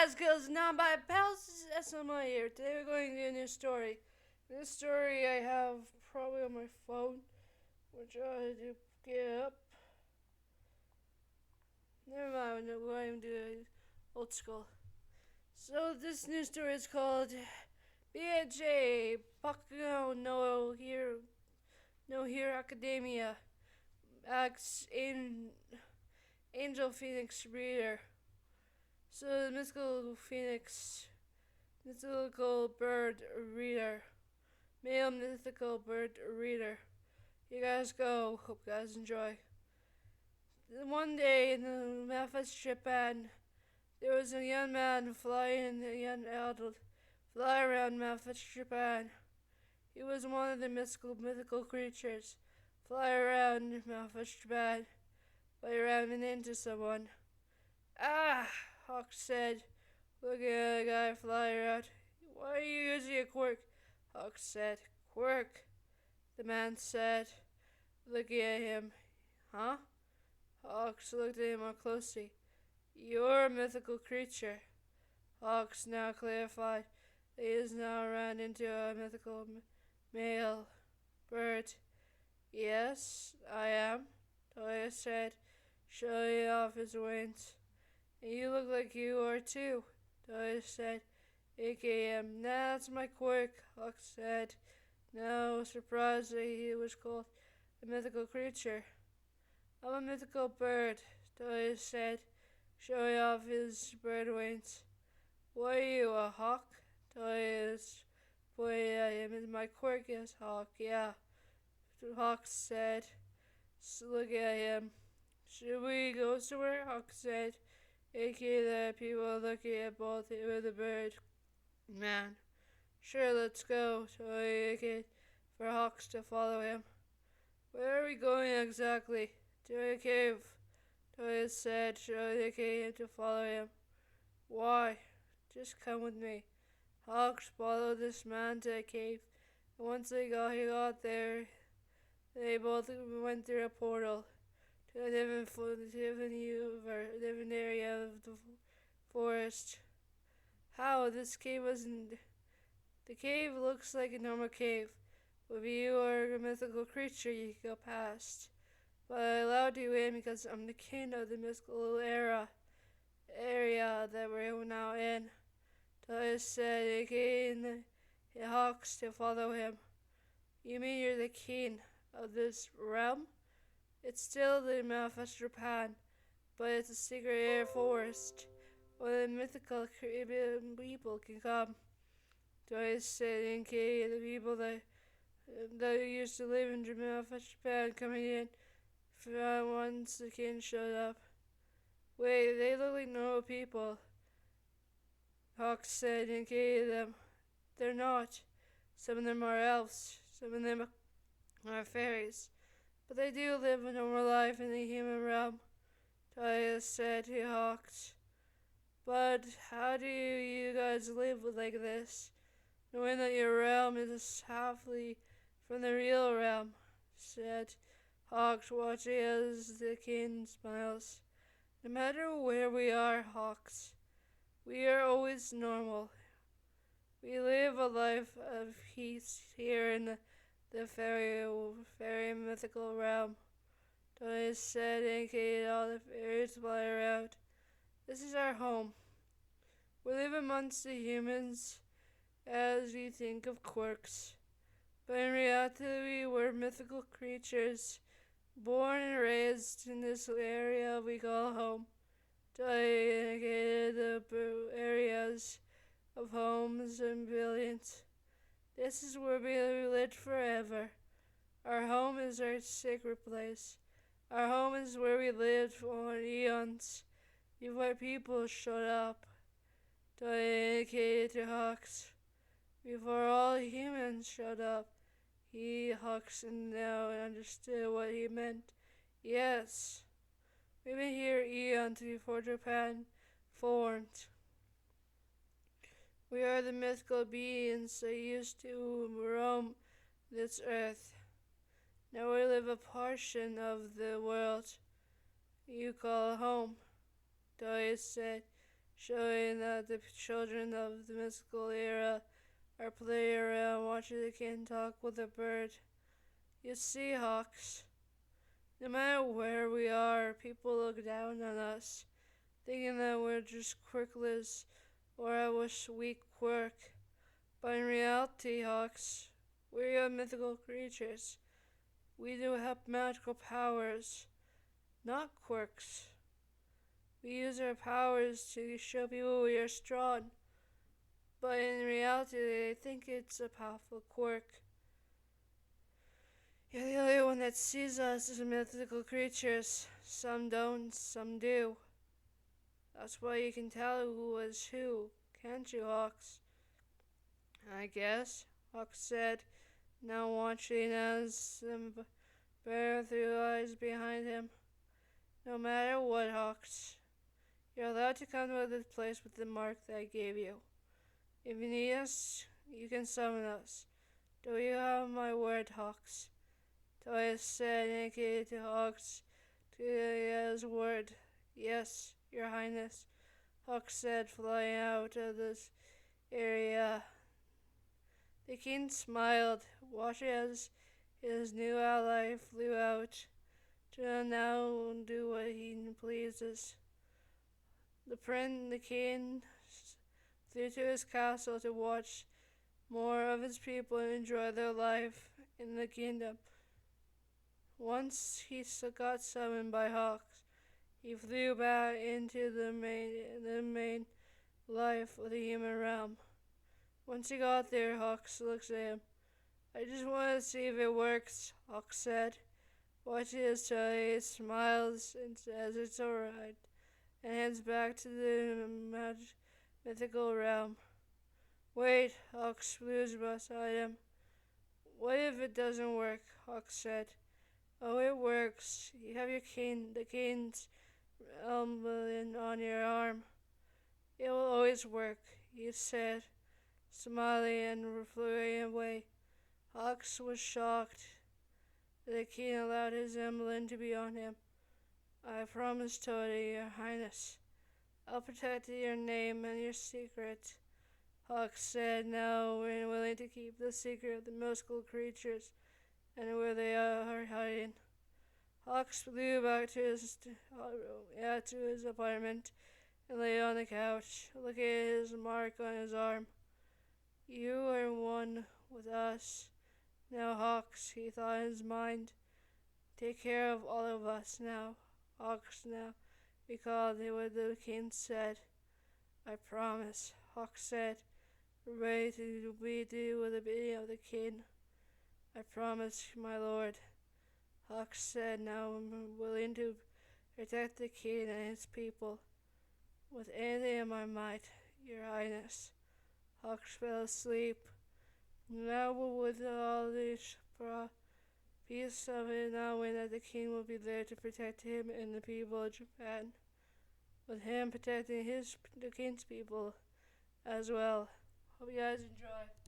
guys, girls, now my pals SMI here. Today we're going to do a new story. This story I have probably on my phone, which I had to get up. Never mind, we're going to do old school. So this new story is called bnha Bakugo no Hero Academia Acts in Angel Phoenix Reader. So the mythical bird reader, male mythical bird reader. You guys go. Hope you guys enjoy. One day in the Memphis, Japan, there was a young man flying a young adult fly around Memphis, Japan. He was one of the mythical creatures fly around Memphis, Japan, but he ran into someone. Ah, Hawk said, looking at a guy fly around. Why are you using a quirk? Hawk said. Quirk, the man said, looking at him. Huh? Hawks looked at him more closely. You're a mythical creature. Hawks now clarified that he has now run into a mythical male bird. Yes, I am, Toya said, showing off his wings. And you look like you are too, Toya said. AKM, that's my quirk, Hawk said, no surprise that he was called a mythical creature. I'm a mythical bird, Toya said, showing off his bird wings. What are you, a hawk? Toya pointed at him. My quirk is hawk, yeah, Hawk said, looking at him. Should we go somewhere? Hawk said, aka that people looking at both him and the bird. Man, sure, let's go, Toya indicated for Hawks to follow him. Where are we going exactly? To a cave, Toya said, showing him to follow him. Why? Just come with me. Hawks followed this man to a cave, and once he got there, they both went through a portal to a different area of the forest. How? This cave wasn't... The cave looks like a normal cave. If you are a mythical creature, you can go past. But I allowed you in because I'm the king of the mythical area that we're now in. Toya said, again, the hawks to follow him. You mean you're the king of this realm? It's still the Manifest Japan, but it's a secret air forest where the mythical people can come. Toya said, indicating the people that used to live in Manifest Japan coming in once the king showed up. Wait, they look like normal people, Hawk said, indicating them. They're not. Some of them are elves, some of them are fairies, but they do live a normal life in the human realm, Toya said to Hawks. But how do you guys live like this, knowing that your realm is halfly from the real realm? Said Hawks, watching as the king smiles. No matter where we are, Hawks, we are always normal. We live a life of peace here in the fairy mythical realm. Toya said, indicating all the fairies fly around. This is our home. We live amongst the humans as we think of quirks. But in reality, we're mythical creatures, born and raised in this area we call home. Toya indicated the areas of homes and buildings. This is where we lived forever. Our home is our sacred place. Our home is where we lived for eons before people showed up. Toya indicated to Hawks. Before all humans showed up. Hawks now understood what he meant. Yes, we've been here eons before Japan formed. We are the mythical beings that used to roam this earth. Now we live a portion of the world you call home, Toya said, showing that the children of the mystical era are playing around watching the king talk with a bird. You see, Hawks, no matter where we are, people look down on us, thinking that we're just quirkless or a weak quirk. But in reality, Hawks, we are mythical creatures. We do have magical powers, not quirks. We use our powers to show people we are strong, but in reality, they think it's a powerful quirk. You're the only one that sees us as mythical creatures. Some don't, some do. That's why you can tell who is who, can't you, Hawks? I guess, Hawks said, now watching as them bare through eyes behind him. No matter what, Hawks, you're allowed to come to this place with the mark that I gave you. If you need us, you can summon us. Do you have my word, Hawks? Toya said, indicated to Hawks to his word. Yes, your highness, Hawks said, flying out of this area. The king smiled, watching as his new ally flew out to now do what he pleases. The king flew to his castle to watch more of his people enjoy their life in the kingdom. Once he got summoned by Hawks, he flew back into the main life of the human realm. Once he got there, Hawks looked at him. I just want to see if it works, Hawks said. Watching his toy, smiles and says it's alright, and heads back to the mythical realm. Wait, Hawks flew beside him. What if it doesn't work? Hawks said. Oh, it works. You have the king's emblem on your arm. It will always work, he said, smiling and flying away. Hawks was shocked. The king allowed his emblem to be on him. I promise, Toadie, your highness. I'll protect your name and your secret. Hawks said, now willing to keep the secret of the mystical creatures and where they are hiding. Hawks flew back to his apartment and lay on the couch, looking at his mark on his arm. You are one with us. Now, Hawks, he thought in his mind. Take care of all of us now, Hawks, now, because what the king said. I promise, Hawks said, ready to do with the bidding of the king. I promise, my lord, Hawks said, now willing to protect the king and his people. With anything in my might, your highness. Hawks fell asleep. Now with all this peace of it, knowing that the king will be there to protect him and the people of Japan. With him protecting the king's people as well. Hope you guys enjoy.